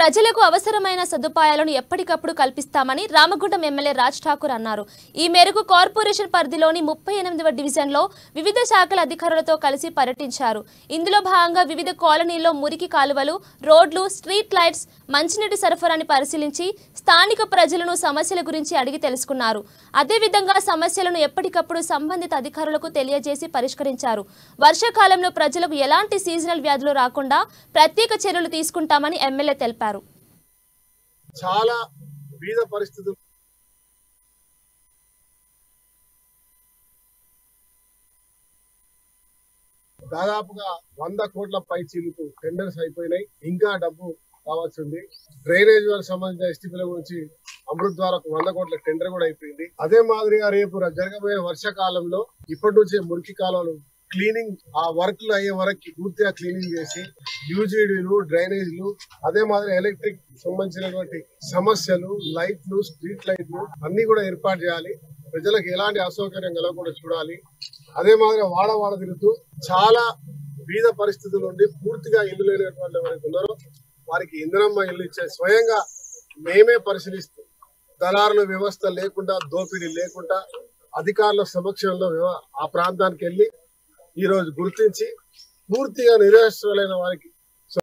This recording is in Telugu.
ప్రజలకు అవసరమైన సదుపాయాలను ఎప్పటికప్పుడు కల్పిస్తామని రామగుండం ఎమ్మెల్యే రాజ్ ఠాకూర్ అన్నారు. ఈ మేరకు కార్పొరేషన్ పరిధిలోని 38వ డివిజన్లో వివిధ శాఖల అధికారులతో కలిసి పర్యటించారు. ఇందులో భాగంగా వివిధ కాలనీల్లో మురికి కాలువలు, రోడ్లు, స్ట్రీట్ లైట్స్, మంచినీటి సరఫరాని పరిశీలించి స్థానిక ప్రజలను సమస్యల గురించి అడిగి తెలుసుకున్నారు. అదేవిధంగా సమస్యలను ఎప్పటికప్పుడు సంబంధిత అధికారులకు తెలియజేసి పరిష్కరించారు. వర్షాకాలంలో ప్రజలకు ఎలాంటి సీజనల్ వ్యాధులు రాకుండా ప్రత్యేక చర్యలు తీసుకుంటామని ఎమ్మెల్యే తెలిపారు. చాలా బీద పరిస్థితులు దాదాపుగా 100 కోట్ల పైచీలకు టెండర్స్ అయిపోయినాయి. ఇంకా డబ్బు కావాల్సింది. డ్రైనేజ్ వారికి సంబంధించిన ఎస్టీపీల గురించి అమృత్ ద్వారా 100 కోట్ల టెండర్ కూడా అయిపోయింది. అదే మాదిరిగా రేపు జరగబోయే వర్షాకాలంలో ఇప్పటి నుంచే మురికి కాలువలు క్లీనింగ్ ఆ వర్క్లు అయ్యే వరకు పూర్తిగా క్లీనింగ్ చేసి యూజీడీలు, డ్రైనేజ్లు, అదే మాదిరి ఎలక్ట్రిక్ సంబంధించినటువంటి సమస్యలు, లైట్లు, స్ట్రీట్ లైట్లు అన్ని కూడా ఏర్పాటు చేయాలి. ప్రజలకు ఎలాంటి అసౌకర్యం కలగకుండా చూడాలి. అదే మాదిరిగా వాడ తిరుగుతూ చాలా బీద పరిస్థితుల నుండి పూర్తిగా ఇల్లు లేనటువంటి ఎవరైతే ఉన్నారో వారికి ఇందిరమ్మ ఇల్లు ఇచ్చే స్వయంగా మేమే పరిశీలిస్తూ దళారుల వ్యవస్థ లేకుండా, దోపిడీ లేకుండా అధికారుల సమక్షంలో ఆ ప్రాంతానికి వెళ్లి ఈ రోజు గుర్తించి పూర్తిగా నిరాశ్రయులైన వారికి